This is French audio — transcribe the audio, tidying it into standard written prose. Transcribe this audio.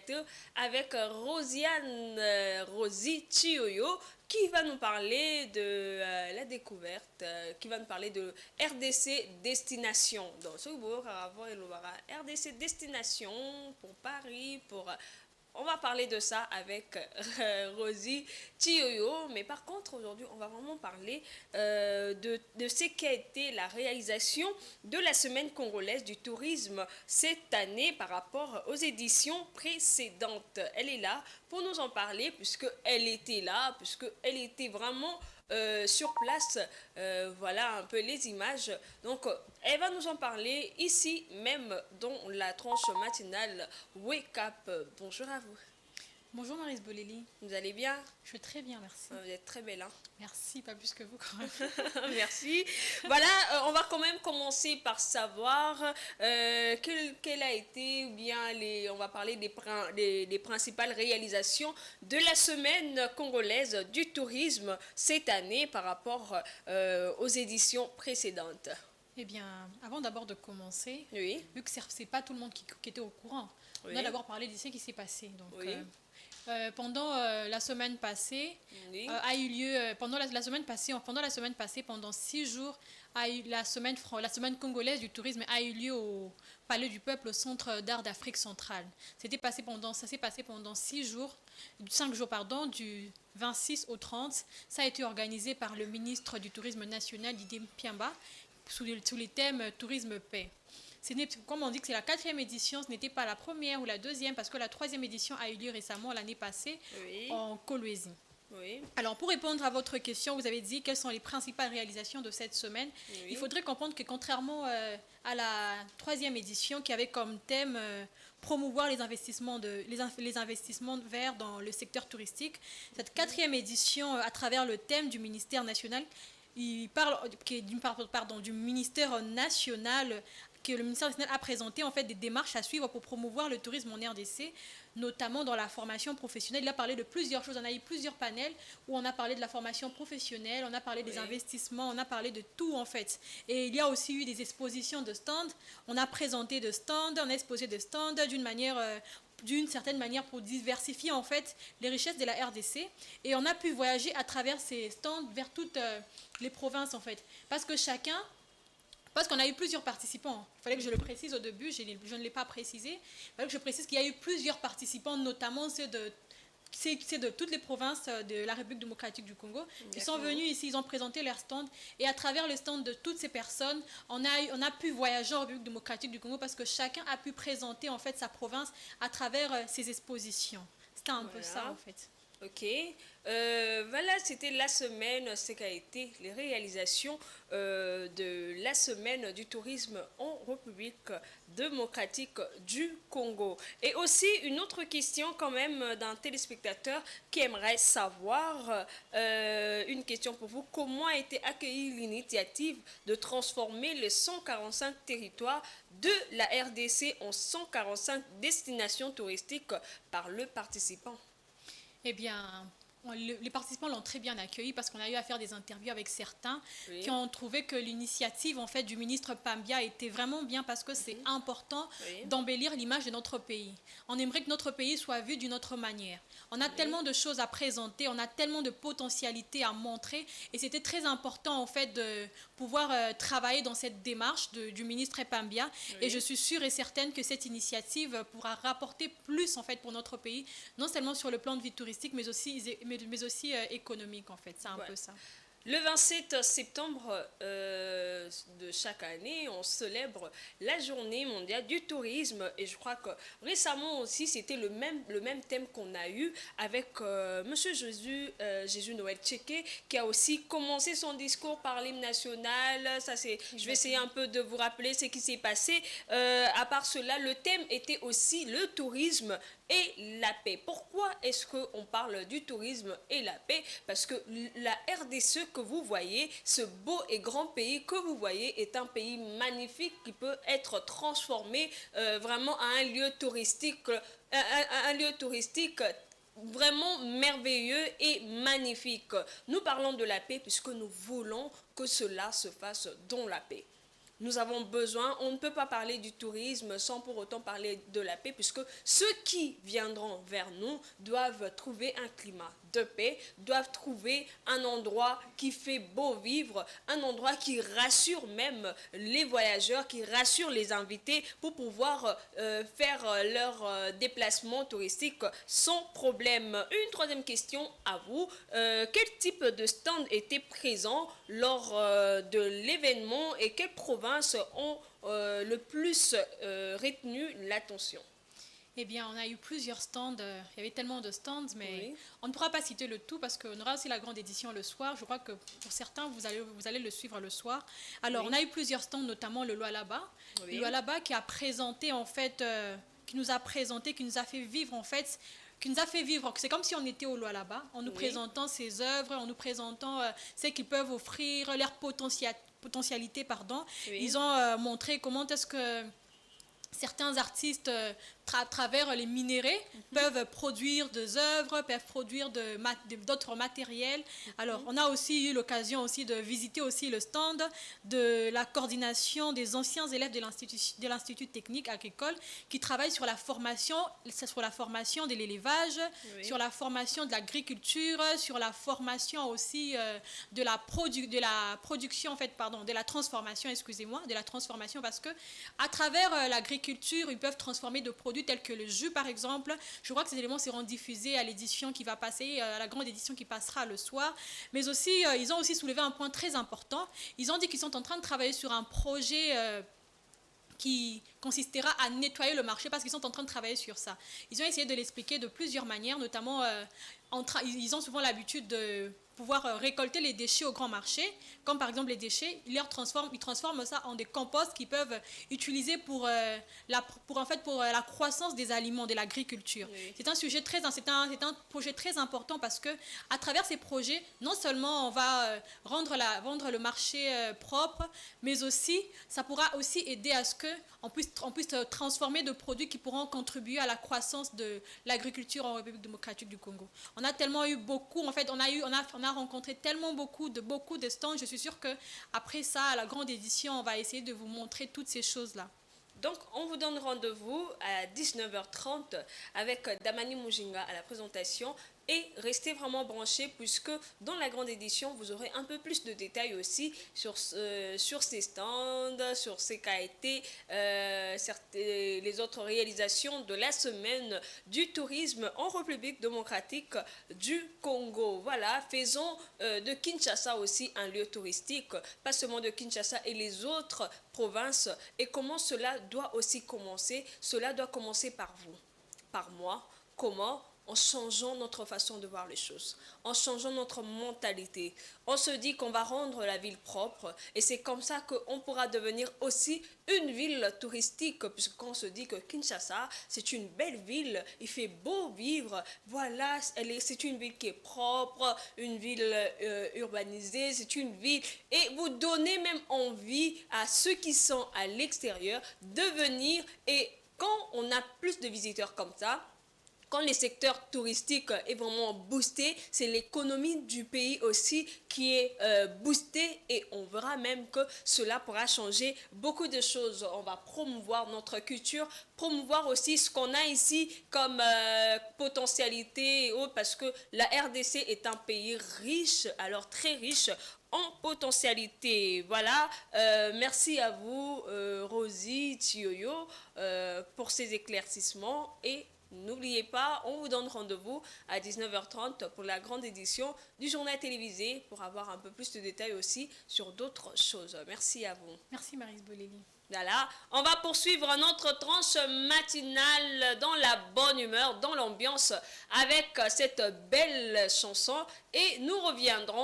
téléspectateurs avec Rosie Chioyo qui va nous parler de la découverte, qui va nous parler de RDC Destination. Donc, ce que vous RDC Destination pour Paris, pour on va parler de ça avec Rosie Chioyo, mais par contre aujourd'hui on va vraiment parler de ce qu'a été la réalisation de la semaine congolaise du tourisme cette année par rapport aux éditions précédentes. Elle est là pour nous en parler puisqu'elle était là, puisqu'elle était vraiment sur place. Voilà un peu les images. Donc, elle va nous en parler ici même dans la tranche matinale Wake Up. Bonjour à vous. Bonjour Marise Bolelli. Vous allez bien? Je vais très bien, merci. Vous êtes très belle, hein? Merci, pas plus que vous quand même. Merci. Voilà, on va quand même commencer par savoir quelle a été, ou bien on va parler des principales réalisations de la semaine congolaise du tourisme cette année par rapport aux éditions précédentes. Eh bien, avant d'abord de commencer, Oui. vu que c'est pas tout le monde qui était au courant, Oui. on a d'abord parlé de ce qui s'est passé. Donc, Oui. pendant la semaine passée, Oui. a eu lieu, pendant la semaine passée, pendant 6 jours, la semaine congolaise du tourisme a eu lieu au Palais du Peuple, au Centre d'art d'Afrique centrale. Ça s'est passé pendant 5 jours, pardon, du 26 au 30. Ça a été organisé par le ministre du Tourisme national, Didier Piamba, sous les thèmes tourisme paix. Comme on dit que c'est la 4e édition, ce n'était pas la première ou la 2e, parce que la 3e édition a eu lieu récemment, l'année passée, Oui. en Kolwezi. Oui. Alors, pour répondre à votre question, vous avez dit quelles sont les principales réalisations de cette semaine. Oui. Il faudrait comprendre que contrairement à la 3e édition, qui avait comme thème promouvoir les investissements verts dans le secteur touristique, cette 4e édition, à travers le thème du ministère national, il parle du ministère national, que le ministère national a présenté en fait des démarches à suivre pour promouvoir le tourisme en RDC, notamment dans la formation professionnelle. Il a parlé de plusieurs choses, on a eu plusieurs panels où on a parlé de la formation professionnelle, on a parlé des investissements, on a parlé de tout en fait. Et il y a aussi eu des expositions de stands, on a présenté de stands, on a exposé de stands d'une certaine manière pour diversifier en fait les richesses de la RDC, et on a pu voyager à travers ces stands vers toutes les provinces en fait, parce qu'on a eu plusieurs participants. Il fallait que je le précise au début, je ne l'ai pas précisé. Il fallait que je précise qu'il y a eu plusieurs participants, notamment ceux de toutes les provinces de la République démocratique du Congo. Ils sont venus ici, ils ont présenté leur stand. Et à travers le stand de toutes ces personnes, on a pu voyager en République démocratique du Congo parce que chacun a pu présenter en fait sa province à travers ses expositions. C'était un peu ça en fait. Ok, voilà, c'était la semaine, ce qu'a été les réalisations de la semaine du tourisme en République démocratique du Congo. Et aussi une autre question quand même d'un téléspectateur qui aimerait savoir, une question pour vous, comment a été accueillie l'initiative de transformer les 145 territoires de la RDC en 145 destinations touristiques par le participant? Eh bien, les participants l'ont très bien accueilli parce qu'on a eu à faire des interviews avec certains qui ont trouvé que l'initiative en fait du ministre Pambia était vraiment bien parce que c'est important d'embellir l'image de notre pays. On aimerait que notre pays soit vu d'une autre manière. On a tellement de choses à présenter, on a tellement de potentialités à montrer, et c'était très important en fait de pouvoir travailler dans cette démarche du ministre Pambia. Et je suis sûre et certaine que cette initiative pourra rapporter plus en fait pour notre pays, non seulement sur le plan de vie touristique, mais aussi économique en fait. C'est un peu ça. Le 27 septembre de chaque année, on célèbre la journée mondiale du tourisme, et je crois que récemment aussi c'était le même thème qu'on a eu avec Monsieur Jésus Noël Tchéké, qui a aussi commencé son discours par l'hymne national. Je vais essayer un peu de vous rappeler ce qui s'est passé. À part cela, le thème était aussi le tourisme et la paix. Pourquoi est-ce qu'on parle du tourisme et la paix? Parce que la RDC que vous voyez, ce beau et grand pays que vous voyez, est un pays magnifique qui peut être transformé vraiment à un lieu touristique, vraiment merveilleux et magnifique. Nous parlons de la paix puisque nous voulons que cela se fasse dans la paix. nous avons besoin, on ne peut pas parler du tourisme sans pour autant parler de la paix, puisque ceux qui viendront vers nous doivent trouver un climat de paix, doivent trouver un endroit qui fait beau vivre, un endroit qui rassure même les voyageurs, qui rassure les invités pour pouvoir faire leur déplacement touristique sans problème. Une troisième question à vous. Quel type de stand était présent lors de l'événement et quelles provinces ont le plus retenu l'attention? Eh bien, on a eu plusieurs stands. Il y avait tellement de stands, mais Oui. on ne pourra pas citer le tout parce qu'on aura aussi la grande édition le soir. Je crois que pour certains, vous allez le suivre le soir. Alors, Oui. on a eu plusieurs stands, notamment le Lualaba. Oui. Le Lualaba qui a présenté, en fait, qui nous a présenté, qui nous a fait vivre, en fait, qui nous a fait vivre. C'est comme si on était au Lualaba, en nous Oui. présentant ses œuvres, en nous présentant ce qu'ils peuvent offrir, leur potentialité, pardon. Oui. Ils ont montré comment est-ce que certains artistes, à travers les minéraux, peuvent produire des œuvres, peuvent produire d'autres matériels. Alors, on a aussi eu l'occasion aussi de visiter aussi le stand de la coordination des anciens élèves de l'Institut technique agricole qui travaillent sur la formation de l'élevage, Oui. sur la formation de l'agriculture, sur la formation aussi de la production, en fait, pardon, de la transformation, excusez-moi, de la transformation, parce que à travers l'agriculture, ils peuvent transformer de produits tels que le jus, par exemple. Je crois que ces éléments seront diffusés à l'édition qui va passer, à la grande édition qui passera le soir. Mais aussi, ils ont aussi soulevé un point très important. Ils ont dit qu'ils sont en train de travailler sur un projet qui consistera à nettoyer le marché parce qu'ils sont en train de travailler sur ça. Ils ont essayé de l'expliquer de plusieurs manières, notamment ils ont souvent l'habitude de pouvoir récolter les déchets au grand marché, comme par exemple les déchets, ils transforment ça en des composts qu'ils peuvent utiliser pour la croissance des aliments, de l'agriculture. Oui. C'est un projet très important parce que à travers ces projets, non seulement on va rendre le marché propre, mais aussi ça pourra aussi aider à ce que on puisse transformer de produits qui pourront contribuer à la croissance de l'agriculture en République démocratique du Congo. On a tellement eu beaucoup, en fait, on a rencontré tellement beaucoup de stands. Je suis sûre que après ça, à la grande édition, on va essayer de vous montrer toutes ces choses-là. Donc, on vous donne rendez-vous à 19h30 avec Damani Mujinga à la présentation. Et restez vraiment branchés puisque dans la grande édition, vous aurez un peu plus de détails aussi sur ces stands, sur ce qu'a été les autres réalisations de la semaine du tourisme en République démocratique du Congo. Voilà, faisons de Kinshasa aussi un lieu touristique, pas seulement de Kinshasa et les autres provinces. Et comment cela doit aussi commencer? Cela doit commencer par vous, par moi. Comment? En changeant notre façon de voir les choses, en changeant notre mentalité. On se dit qu'on va rendre la ville propre et c'est comme ça qu'on pourra devenir aussi une ville touristique, puisqu'on se dit que Kinshasa, c'est une belle ville, il fait beau vivre, voilà, c'est une ville qui est propre, une ville urbanisée, c'est une ville, et vous donnez même envie à ceux qui sont à l'extérieur de venir, et quand on a plus de visiteurs comme ça, quand le secteur touristique est vraiment boosté, c'est l'économie du pays aussi qui est boostée et on verra même que cela pourra changer beaucoup de choses. On va promouvoir notre culture, promouvoir aussi ce qu'on a ici comme potentialité et autres parce que la RDC est un pays riche, alors très riche en potentialité. Voilà, merci à vous Rosie, Tioyo pour ces éclaircissements et n'oubliez pas, on vous donne rendez-vous à 19h30 pour la grande édition du journal télévisé pour avoir un peu plus de détails aussi sur d'autres choses. Merci à vous. Merci Maryse Bolelli. Voilà, on va poursuivre notre tranche matinale dans la bonne humeur, dans l'ambiance avec cette belle chanson et nous reviendrons